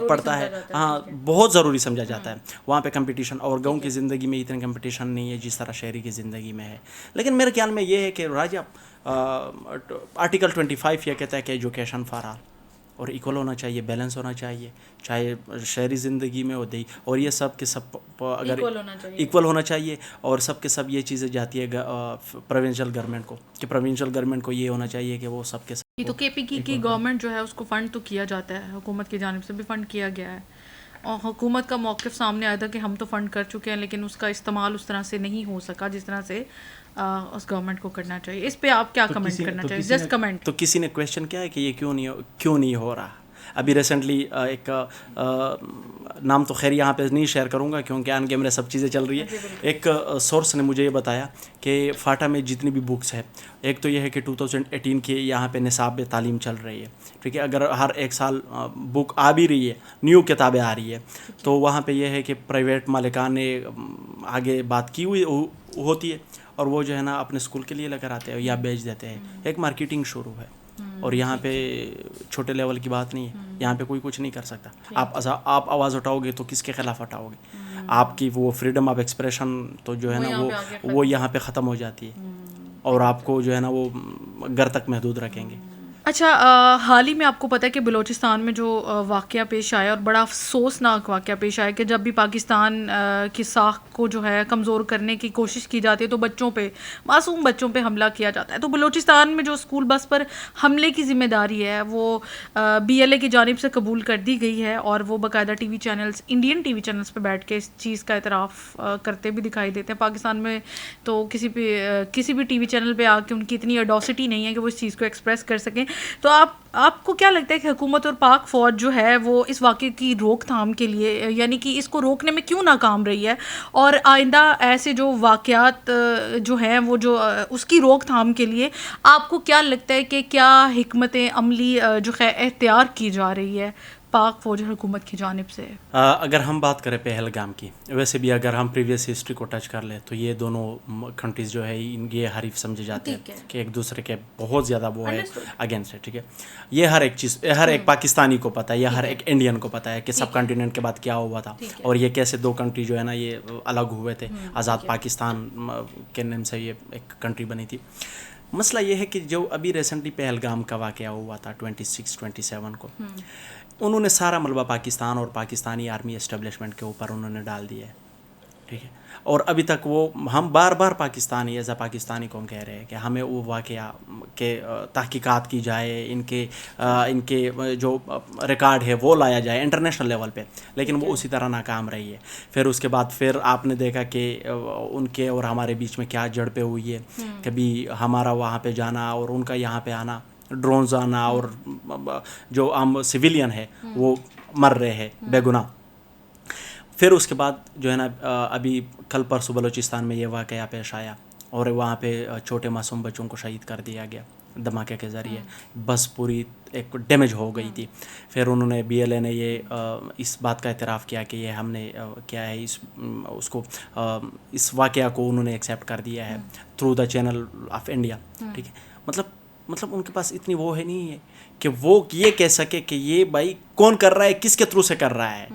Speaker 1: پڑتا ہے. ہاں, بہت ضروری سمجھا جاتا ہے وہاں پہ کمپٹیشن. اور گاؤں کی زندگی میں اتنا کمپٹیشن نہیں ہے جس طرح شہری کی زندگی میں ہے. لیکن میرے خیال میں یہ ہے کہ راجہ آرٹیکل 25 یہ کہتا ہے کہ ایجوکیشن فار آل, اور ایکول ہونا چاہیے, بیلنس ہونا چاہیے, چاہے شہری زندگی میں ہو دی, اور یہ سب کے سب اگر ایکول ہونا چاہیے, اور سب کے سب یہ چیزیں جاتی ہے پروونشل گورنمنٹ کو, کہ پروونشل گورنمنٹ کو یہ ہونا چاہیے کہ وہ سب کے سب.
Speaker 2: تو کے پی کی گورنمنٹ جو ہے اس کو فنڈ تو کیا جاتا ہے, حکومت کی جانب سے بھی فنڈ کیا گیا ہے, اور حکومت کا موقف سامنے آیا تھا کہ ہم تو فنڈ کر چکے ہیں لیکن اس کا استعمال اس طرح سے نہیں ہو سکا جس طرح سے اس گورنمنٹ کو کرنا چاہیے. اس پہ آپ کیا کمنٹ کرنا چاہیے؟ Just comment.
Speaker 1: تو کسی نے کویشچن کیا ہے کہ یہ کیوں نہیں ہو رہا. ابھی ریسنٹلی ایک نام تو خیر یہاں پہ نہیں شیئر کروں گا کیونکہ آن کیمرے سب چیزیں چل رہی ہے. ایک سورس نے مجھے یہ بتایا کہ فاٹا میں جتنی بھی بکس ہے, ایک تو یہ ہے کہ 2018 کی یہاں پہ نصاب تعلیم چل رہی ہے, ٹھیک ہے, اگر ہر ایک سال بک آ بھی رہی ہے, نیو کتابیں آ رہی ہے, تو وہاں پہ یہ ہے کہ پرائیویٹ مالکان نے آگے بات کی ہوئی ہوتی ہے, اور وہ جو ہے نا اپنے اسکول کے لیے لے کر آتے ہیں یا بیچ دیتے ہیں. ایک مارکیٹنگ شروع ہے, اور یہاں پہ چھوٹے لیول کی بات نہیں ہے, یہاں پہ کوئی کچھ نہیں کر سکتا. آپ آواز اٹھاؤ گے تو کس کے خلاف اٹھاؤ گے؟ آپ کی وہ فریڈم آف ایکسپریشن تو جو ہے نا وہ یہاں پہ ختم ہو جاتی ہے, اور آپ کو جو ہے نا وہ گھر تک محدود رکھیں گے.
Speaker 2: اچھا, حال ہی میں آپ کو پتہ ہے کہ بلوچستان میں جو واقعہ پیش آیا, اور بڑا افسوسناک واقعہ پیش آیا, کہ جب بھی پاکستان کی ساکھ کو جو ہے کمزور کرنے کی کوشش کی جاتی ہے تو بچوں پہ, معصوم بچوں پہ حملہ کیا جاتا ہے. تو بلوچستان میں جو اسکول بس پر حملے کی ذمہ داری ہے وہ BLA کی جانب سے قبول کر دی گئی ہے, اور وہ باقاعدہ T V channels, Indian T V channels پہ بیٹھ کے اس چیز کا اعتراف کرتے بھی دکھائی دیتے ہیں. پاکستان میں تو کسی بھی ٹی وی چینل پہ آ کے ان کی اتنی ایڈوسٹی نہیں ہے کہ وہ اس چیز کو ایکسپریس کر سکیں. تو آپ کو کیا لگتا ہے کہ حکومت اور پاک فوج جو ہے وہ اس واقعے کی روک تھام کے لیے, یعنی کہ اس کو روکنے میں کیوں ناکام رہی ہے, اور آئندہ ایسے جو واقعات جو ہیں وہ جو اس کی روک تھام کے لیے آپ کو کیا لگتا ہے کہ کیا حکمت عملی جو اختیار کی جا رہی ہے پاک فوج اور حکومت کی جانب سے؟
Speaker 1: اگر ہم بات کریں پہلگام کی, ویسے بھی اگر ہم پریویس ہسٹری کو ٹچ کر لیں تو یہ دونوں کنٹریز جو ہے یہ حریف سمجھے جاتے ہیں کہ ایک دوسرے کے بہت زیادہ وہ ہے اگینسٹ ہے, ٹھیک ہے. یہ ہر ایک چیز ہر ایک پاکستانی کو پتہ ہے, یا ہر ایک انڈین کو پتہ ہے کہ سب کنٹیننٹ کے بعد کیا ہوا تھا, اور یہ کیسے دو کنٹری جو ہے نا یہ الگ ہوئے تھے, آزاد پاکستان کے نام سے یہ ایک کنٹری بنی تھی. مسئلہ یہ ہے کہ جو ابھی ریسنٹلی پہلگام کا واقعہ ہوا تھا 26-27 کو, انہوں نے سارا ملبہ پاکستان اور پاکستانی آرمی اسٹیبلشمنٹ کے اوپر انہوں نے ڈال دیا ہے, ٹھیک ہے. اور ابھی تک وہ ہم بار بار پاکستانی ایز اے پاکستانی کو کہہ رہے ہیں کہ ہمیں وہ واقعہ کے تحقیقات کی جائے, ان کے جو ریکارڈ ہے وہ لایا جائے انٹرنیشنل لیول پہ, لیکن وہ اسی طرح ناکام رہی ہے. پھر اس کے بعد پھر آپ نے دیکھا کہ ان کے اور ہمارے بیچ میں کیا جھڑپیں ہوئی ہے, کبھی ہمارا وہاں پہ جانا اور ان کا یہاں پہ آنا, ڈرونز آنا, اور جو عام سویلین ہے وہ مر رہے ہیں بے گناہ. پھر اس کے بعد جو ہے نا ابھی کل پرسوں بلوچستان میں یہ واقعہ پیش آیا, اور وہاں پہ چھوٹے معصوم بچوں کو شہید کر دیا گیا دھماکے کے ذریعے. بس پوری ایک ڈیمیج ہو گئی تھی. پھر انہوں نے BLA نے یہ اس بات کا اعتراف کیا کہ یہ ہم نے کیا ہے اس کو اس واقعہ کو انہوں نے ایکسیپٹ کر دیا ہے through the channel of India, ٹھیک ہے. مطلب ان کے پاس اتنی وہ ہے نہیں ہے کہ وہ یہ کہہ سکے کہ یہ بھائی کون کر رہا ہے, کس کے تھرو سے کر رہا ہے.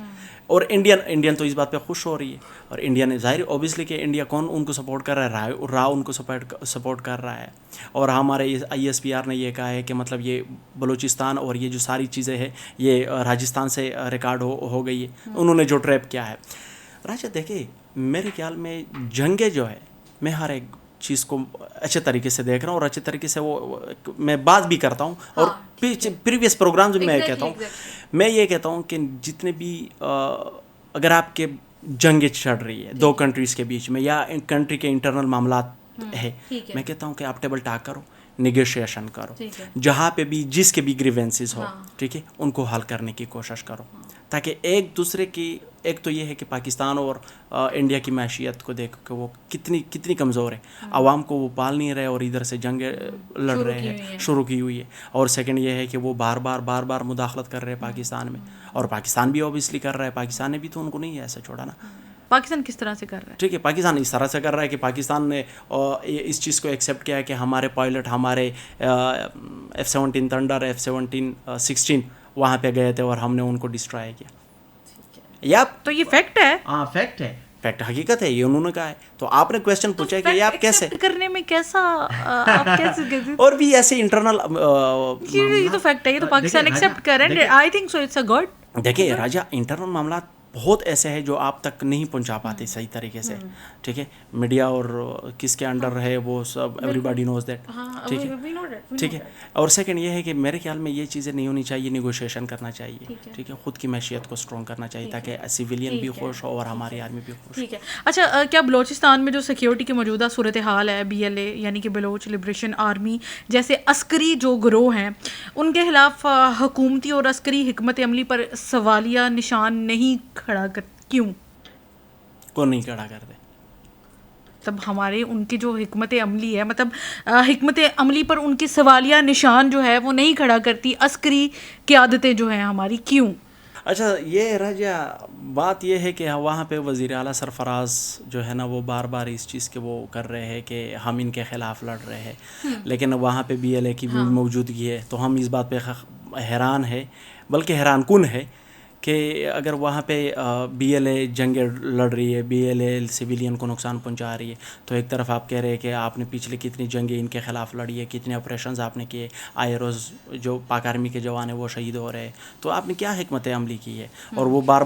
Speaker 1: اور انڈین تو اس بات پہ خوش ہو رہی ہے, اور انڈیا نے ظاہر اوبیسلی کہ انڈیا کون ان کو سپورٹ کر رہا ہے, را ان کو سپورٹ کر رہا ہے. اور ہمارے ISPR نے یہ کہا ہے کہ مطلب یہ بلوچستان اور یہ جو ساری چیزیں ہیں یہ راجستھان سے ریکارڈ ہو گئی ہے, انہوں نے جو ٹریپ کیا ہے. راجہ دیکھیں میرے خیال میں جنگیں جو ہے, میں ہر ایک چیز کو اچھے طریقے سے دیکھ رہا ہوں, اور اچھے طریقے سے وہ میں بات بھی کرتا ہوں, اور پریویس پروگرامز میں کہتا ہوں, میں یہ کہتا ہوں کہ جتنے بھی اگر آپ کے جنگیں چڑھ رہی ہے دو کنٹریز کے بیچ میں یا کنٹری کے انٹرنل معاملات ہے, میں کہتا ہوں کہ آپ ٹیبل ٹاک کرو, نیگوشیشن کرو, جہاں پہ بھی جس کے بھی گریونسز ہو, ٹھیک ہے, ان کو حل کرنے کی کوشش کرو, تاکہ ایک دوسرے کی, ایک تو یہ ہے کہ پاکستان اور انڈیا کی معیشت کو دیکھ کہ وہ کتنی کمزور ہے, عوام کو وہ پال نہیں رہے اور ادھر سے جنگ لڑ رہے ہیں, شروع کی ہوئی ہے, اور سیکنڈ یہ ہے کہ وہ بار بار مداخلت کر رہے ہیں پاکستان میں, اور پاکستان بھی اوبیسلی کر رہا ہے, پاکستان نے بھی تو ان کو نہیں ایسا چھوڑا نا.
Speaker 2: پاکستان کس طرح سے کر رہا ہے؟
Speaker 1: ٹھیک ہے, پاکستان اس طرح سے کر رہا ہے کہ پاکستان نے اس چیز کو ایکسیپٹ کیا ہے کہ ہمارے پائلٹ ہمارے F-17 تھنڈر, F-16 وہاں پہ گئے تھے اور ہم نے ان کو ڈسٹرائے کیا. یا
Speaker 2: تو یہ فیکٹ ہے,
Speaker 1: ہاں فیکٹ ہے, فیکٹ حقیقت ہے, یہ انہوں نے کہا ہے. تو آپ نے کویشچن پوچھا کہ یہ آپ کیسے
Speaker 2: کرنے میں کیسا آپ کیسے
Speaker 1: اور بھی ایسے انٹرنل,
Speaker 2: یہ تو فیکٹ ہے, یہ تو پاکستان ایکسیپٹ کر رہے ہیں. I think so it's a good.
Speaker 1: دیکھیں راجا, انٹرنل معاملات بہت ایسے ہیں جو آپ تک نہیں پہنچا پاتے صحیح طریقے سے, ٹھیک ہے, میڈیا اور کس کے انڈر ہے وہ سب ایوری باڈی نوز دیٹ, ٹھیک ہے, ٹھیک ہے. اور سیکنڈ یہ ہے کہ میرے خیال میں یہ چیزیں نہیں ہونی چاہیے, نیگوشیشن کرنا چاہیے, ٹھیک ہے, خود کی معیشت کو اسٹرانگ کرنا چاہیے تاکہ سویلین بھی خوش ہو اور ہماری آرمی بھی خوش.
Speaker 2: ٹھیک ہے. اچھا, کیا بلوچستان میں جو سیکیورٹی کی موجودہ صورتحال ہے, BLA یعنی کہ بلوچ لبریشن آرمی جیسے عسکری جو گروہ ہیں, ان کے خلاف حکومتی اور عسکری حکمت عملی پر سوالیہ نشان نہیں کھڑا کر, کیوں
Speaker 1: کو نہیں کھڑا کرتے؟
Speaker 2: تب ہمارے ان کی جو حکمت عملی ہے, مطلب حکمت عملی پر ان کی سوالیہ نشان جو ہے وہ نہیں کھڑا کرتی عسکری قیادتیں جو ہیں ہماری, کیوں؟
Speaker 1: اچھا, یہ راجا بات یہ ہے کہ وہاں پہ وزیر اعلیٰ سرفراز جو ہے نا وہ بار اس چیز کے وہ کر رہے ہیں کہ ہم ان کے خلاف لڑ رہے ہیں, لیکن وہاں پہ BLA کی بھی موجودگی ہے, تو ہم اس بات پہ حیران ہے, بلکہ حیران کن ہے کہ اگر وہاں پہ BLA جنگیں لڑ رہی ہے, BLA سویلین کو نقصان پہنچا رہی ہے, تو ایک طرف آپ کہہ رہے ہیں کہ آپ نے پچھلے کتنی جنگیں ان کے خلاف لڑی ہے, کتنے آپریشنز آپ نے کیے, آئے روز جو پاک آرمی کے جوان ہیں وہ شہید ہو رہے ہیں, تو آپ نے کیا حکمت عملی کی ہے؟ اور وہ بار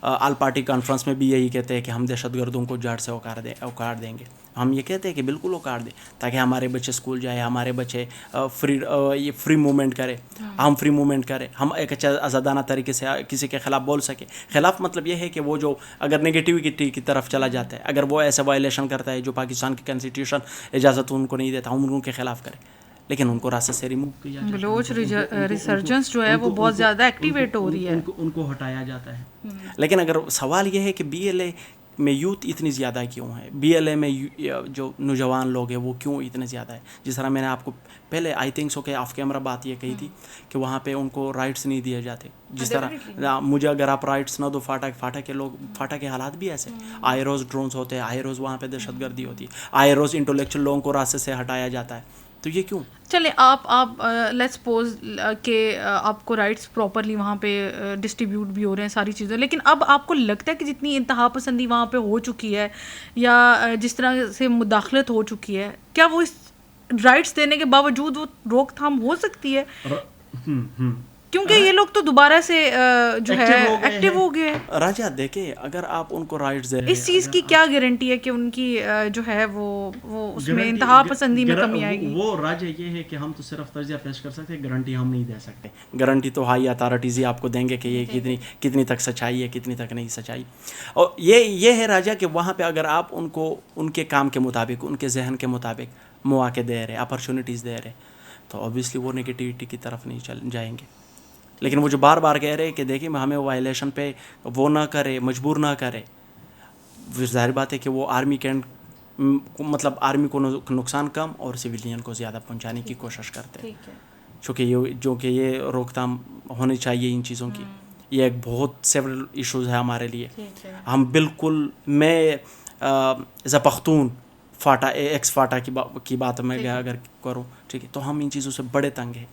Speaker 1: آل پارٹی کانفرنس میں بھی یہی کہتے ہیں کہ ہم دہشت گردوں کو جڑ سے اکاڑ دیں گے. ہم یہ کہتے ہیں کہ بالکل اکاڑ دیں تاکہ ہمارے بچے اسکول جائے, ہمارے بچے فری موومنٹ کرے, ہم فری موومنٹ کریں, ہم ایک اچھا آزادانہ طریقے سے کسی کے خلاف بول سکے. خلاف مطلب یہ ہے کہ وہ جو اگر نگیٹیوٹی کی طرف چلا جاتا ہے, اگر وہ ایسا وائلیشن کرتا ہے جو پاکستان کی کانسٹیٹیوشن اجازت ان کو نہیں دیتا, ہم ان کے خلاف کریں, لیکن ان کو راستہ سے ریموو کیا جاتا ہے.
Speaker 2: بلوچ ریسرجنس جو ہے وہ بہت زیادہ ایکٹیویٹ ہو رہی ہے,
Speaker 1: ان کو ہٹایا جاتا ہے. لیکن اگر سوال یہ ہے کہ BLA میں یوتھ اتنی زیادہ کیوں ہے, BLA میں جو نوجوان لوگ ہیں وہ کیوں اتنے زیادہ ہے؟ جس طرح میں نے آپ کو پہلے آئی تھنک سو کہ آف کیمرہ بات یہ کہی تھی کہ وہاں پہ ان کو رائٹس نہیں دیے جاتے. جس طرح مجھے اگر آپ رائٹس نہ دو, فاٹا کے لوگ, فاٹا کے حالات بھی ایسے, آئے روز ڈرونز ہوتے ہیں, آئے روز وہاں پہ دہشت گردی ہوتی ہے, آئے روز انٹلیکچوئل لوگوں کو راستے سے ہٹایا جاتا ہے, تو یہ کیوں؟
Speaker 2: چلیں آپ لیٹس سپوز کہ آپ کو رائٹس پراپرلی وہاں پہ ڈسٹریبیوٹ بھی ہو رہے ہیں ساری چیزیں, لیکن اب آپ کو لگتا ہے کہ جتنی انتہا پسندی وہاں پہ ہو چکی ہے یا جس طرح سے مداخلت ہو چکی ہے, کیا وہ اس رائٹس دینے کے باوجود وہ روک تھام ہو سکتی ہے؟ کیونکہ یہ لوگ تو دوبارہ سے جو ہے ایکٹیو ہو گئے ہیں.
Speaker 1: راجا دیکھیں, اگر آپ ان کو رائٹس دے رہے ہیں,
Speaker 2: اس چیز کی کیا گارنٹی ہے کہ ان کی جو ہے وہ اس میں انتہا پسندی میں کمی آئے گی؟
Speaker 1: وہ راجا یہ ہے کہ ہم تو صرف تجزیہ پیش کر سکتے ہیں, گارنٹی ہم نہیں دے سکتے. گارنٹی تو ہائی اتھارٹیز ہی آپ کو دیں گے کہ یہ کتنی تک سچائی ہے, کتنی تک نہیں سچائی. اور یہ ہے راجا کہ وہاں پہ اگر آپ ان کو ان کے کام کے مطابق, ان کے ذہن کے مطابق مواقع دے رہے, اپرچونیٹیز دے رہے, تو اوبیسلی وہ نگیٹیوٹی کی طرف نہیں جائیں گے. لیکن وہ جو بار کہہ رہے کہ دیکھیں ہمیں وائلیشن پہ وہ نہ کرے, مجبور نہ کرے, ظاہر بات ہے کہ وہ آرمی مطلب آرمی کو نقصان کم اور سویلین کو زیادہ پہنچانے کی کوشش کرتے ہیں. چونکہ یہ روک تھام ہونی چاہیے ان چیزوں کی. یہ ایک بہت سیورل ایشوز ہے ہمارے لیے. ہم بالکل, میں پختون فاٹا ایکس فاٹا کی بات میں اگر کروں, ٹھیک ہے, تو ہم ان چیزوں سے بڑے تنگ ہیں,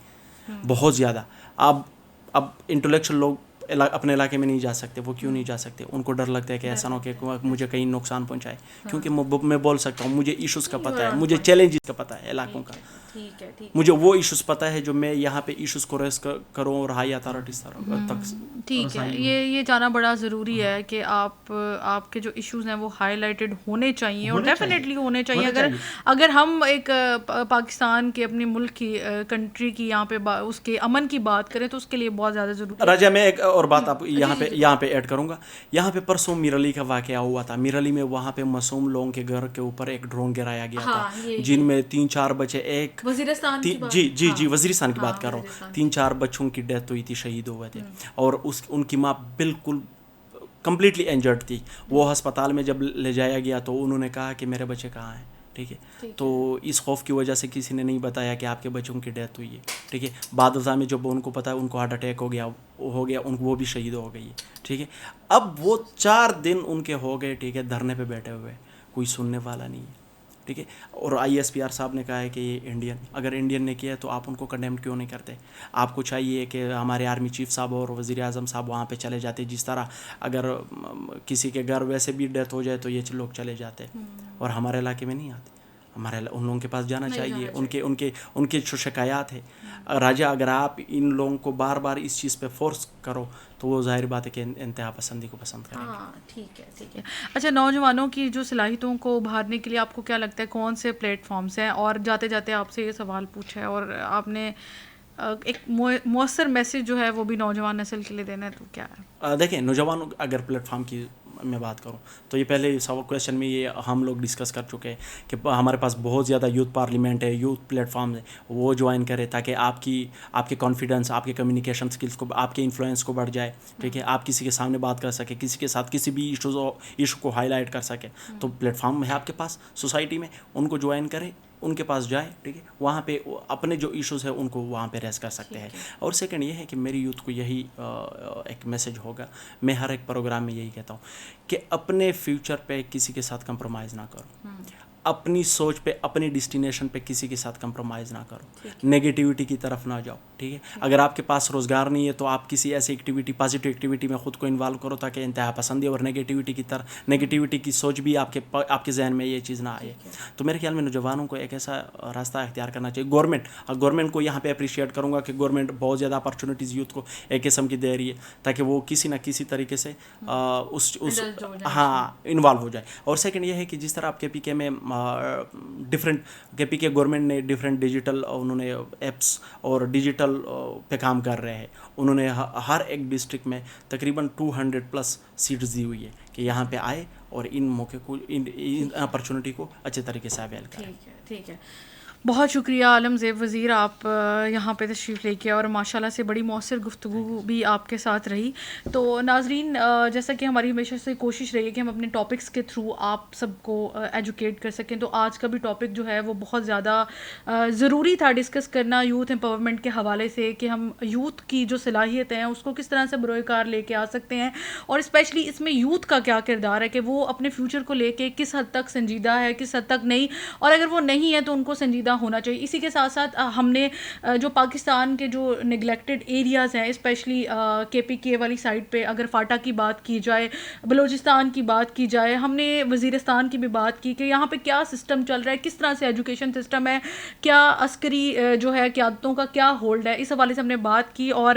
Speaker 1: بہت زیادہ. اب انٹلیکچوئل لوگ اپنے علاقے میں نہیں جا سکتے. وہ کیوں نہیں جا سکتے؟ ان کو ڈر لگتا ہے کہ ایسا نہ ہو کہ مجھے کہیں نقصان پہنچائے, کیونکہ میں بول سکتا ہوں, مجھے ایشوز کا پتہ ہے, مجھے چیلنجز کا پتہ ہے علاقوں کا, مجھے وہ ایشوز پتہ ہے جو میں یہاں پہ ایشوز کو ریز کروں اور ہائی اتھارٹیز تک.
Speaker 2: ٹھیک ہے, یہ جانا بڑا ضروری ہے کہ آپ کے جو ایشوز ہیں وہ ہائی لائٹڈ ہونے چاہیے, اور ڈیفینیٹلی ہونے چاہیے. اگر ہم ایک پاکستان کے اپنے ملک کی کنٹری کی یہاں پہ اس کے امن کی بات کریں تو اس کے لیے بہت زیادہ ضروری ہے.
Speaker 1: راجا میں ایک اور بات آپ یہاں پہ ایڈ کروں گا. یہاں پہ پرسوں میرلی کا واقعہ ہوا تھا. میرلی میں وہاں پہ معصوم لوگوں کے گھر کے اوپر ایک ڈرون گرایا گیا تھا جن میں 3-4 بچے
Speaker 2: وزیرستان
Speaker 1: جی وزیرستان کی بات کر رہا ہوں. 3-4 بچوں کی ڈیتھ ہوئی تھی, شہید ہوئے تھے, اور ان کی ماں بالکل کمپلیٹلی انجرڈ تھی. وہ ہسپتال میں جب لے جایا گیا تو انہوں نے کہا کہ میرے بچے کہاں ہیں. ٹھیک ہے, تو اس خوف کی وجہ سے کسی نے نہیں بتایا کہ آپ کے بچوں کی ڈیتھ ہوئی ہے. ٹھیک ہے, بعد ازاں میں جب ان کو پتا ہے ان کو ہارٹ اٹیک ہو گیا وہ بھی شہید ہو گئی. ٹھیک ہے, اب وہ 4 دن ان کے ہو گئے. ٹھیک ہے, دھرنے پہ بیٹھے ہوئے, کوئی سننے والا نہیں ہے. ٹھیک ہے, اور ISPR صاحب نے کہا ہے کہ یہ اگر انڈین نے کیا ہے تو آپ ان کو کنڈیم کیوں نہیں کرتے. آپ کو چاہیے کہ ہمارے آرمی چیف صاحب اور وزیر اعظم صاحب وہاں پہ چلے جاتے. جس طرح اگر کسی کے گھر ویسے بھی ڈیتھ ہو جائے تو یہ لوگ چلے جاتے, اور ہمارے علاقے میں نہیں آتے. ان لوگوں کے پاس جانا چاہیے. ان کے جو شکایات ہے راجہ, اگر آپ ان لوگوں کو بار بار اس چیز پہ فورس کرو تو وہ ظاہر بات ہے کہ انتہا پسندی کو پسند کریں گے.
Speaker 2: ٹھیک ہے. اچھا, نوجوانوں کی جو صلاحیتوں کو ابھارنے کے لیے آپ کو کیا لگتا ہے کون سے پلیٹ فارمس ہیں؟ اور جاتے جاتے آپ سے یہ سوال پوچھا ہے اور آپ نے ایک مؤثر میسج جو ہے وہ بھی نوجوان نسل کے لیے دینا ہے, تو کیا ہے؟
Speaker 1: دیکھیں, نوجوان اگر پلیٹ فارم کی میں بات کروں تو یہ پہلے کویشچن میں یہ ہم لوگ ڈسکس کر چکے ہیں کہ ہمارے پاس بہت زیادہ یوتھ پارلیمنٹ ہے, یوتھ پلیٹ فارم ہے, وہ جوائن کرے تاکہ آپ کے کانفیڈنس, آپ کے کمیونیکیشن اسکلس کو, آپ کے انفلوئنس کو بڑھ جائے. ٹھیک ہے, آپ کسی کے سامنے بات کر سکے, کسی کے ساتھ کسی بھی ایشو کو ہائی لائٹ کر سکے. تو پلیٹ فارم ہے آپ کے پاس سوسائٹی میں, ان کو جوائن کرے, ان کے پاس جائے. ٹھیک ہے, وہاں پہ اپنے جو ایشوز ہیں ان کو وہاں پہ ریز کر سکتے ہیں. اور سیکنڈ یہ ہے کہ میری یوتھ کو یہی ایک میسج ہوگا, میں ہر ایک پروگرام میں یہی کہتا ہوں کہ اپنے فیوچر پہ کسی کے ساتھ کمپرومائز نہ کرو, اپنی سوچ پہ, اپنی ڈیسٹینیشن پہ کسی کے ساتھ کمپرومائز نہ کرو, نیگیٹیوٹی کی طرف نہ جاؤ. ٹھیک ہے, اگر آپ کے پاس روزگار نہیں ہے تو آپ کسی ایسی ایکٹیویٹی, پازیٹیو ایکٹیویٹی میں خود کو انوالو کرو تاکہ انتہا پسندی اور نیگیٹیوٹی کی سوچ بھی آپ کے ذہن میں یہ چیز نہ آئے. تو میرے خیال میں نوجوانوں کو ایک ایسا راستہ اختیار کرنا چاہیے. گورنمنٹ کو یہاں پہ اپریشیٹ کروں گا کہ گورنمنٹ بہت زیادہ اپرچونیٹیز یوتھ کو ایک قسم کی دے رہی ہے تاکہ وہ کسی نہ کسی طریقے سے انوالو ہو جائے. اور سیکنڈ یہ ہے کہ جس طرح آپ KPK میں KPK گورنمنٹ نے ڈفرینٹ ڈیجیٹل انہوں نے ایپس اور ڈیجیٹل پہ کام کر رہے ہیں. انہوں نے ہر ایک ڈسٹرکٹ میں تقریباً 200+ سیٹس دی ہوئی ہے کہ یہاں پہ آئے اور ان موقع کو, ان اپرچونیٹی کو اچھے طریقے سے اویل کریں.
Speaker 2: ٹھیک ہے. بہت شکریہ عالم زیب وزیر, آپ یہاں پہ تشریف لے کے, اور ماشاءاللہ سے بڑی مؤثر گفتگو بھی آپ کے ساتھ رہی. تو ناظرین, جیسا کہ ہماری ہمیشہ سے کوشش رہی ہے کہ ہم اپنے ٹاپکس کے تھرو آپ سب کو ایجوکیٹ کر سکیں, تو آج کا بھی ٹاپک جو ہے وہ بہت زیادہ ضروری تھا ڈسکس کرنا یوتھ امپاورمنٹ کے حوالے سے, کہ ہم یوتھ کی جو صلاحیت ہیں اس کو کس طرح سے بروئے کار لے کے آ سکتے ہیں, اور اسپیشلی اس میں یوتھ کا کیا کردار ہے کہ وہ اپنے فیوچر کو لے کے کس حد تک سنجیدہ ہے, کس حد تک نہیں, اور اگر وہ نہیں ہے تو ان کو سنجیدہ ہونا چاہیے. اسی کے ساتھ ساتھ ہم نے جو پاکستان کے جو نگلیکٹڈ ایریاز ہیں, اسپیشلی KPK والی سائڈ پہ اگر فاٹا کی بات کی جائے, بلوچستان کی بات کی جائے, ہم نے وزیرستان کی بھی بات کی کہ یہاں پہ کیا سسٹم چل رہا ہے, کس طرح سے ایجوکیشن سسٹم ہے, کیا عسکری جو ہے قیادتوں کا کیا ہولڈ ہے, اس حوالے سے ہم نے بات کی. اور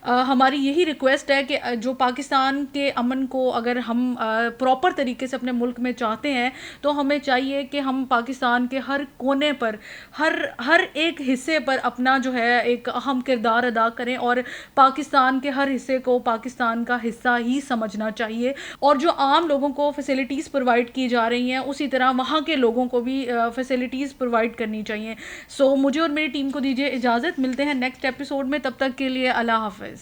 Speaker 2: ہماری یہی ریکویسٹ ہے کہ جو پاکستان کے امن کو اگر ہم پراپر طریقے سے اپنے ملک میں چاہتے ہیں تو ہمیں چاہیے کہ ہم پاکستان کے ہر کونے پر, ہر ایک حصے پر اپنا جو ہے ایک اہم کردار ادا کریں, اور پاکستان کے ہر حصے کو پاکستان کا حصہ ہی سمجھنا چاہیے. اور جو عام لوگوں کو فیسلٹیز پرووائڈ کی جا رہی ہیں اسی طرح وہاں کے لوگوں کو بھی فیسلٹیز پرووائڈ کرنی چاہیے. سو مجھے اور میری ٹیم کو دیجیے اجازت, ملتے ہیں نیکسٹ ایپیسوڈ میں, تب تک کے لیے اللہ حافظ.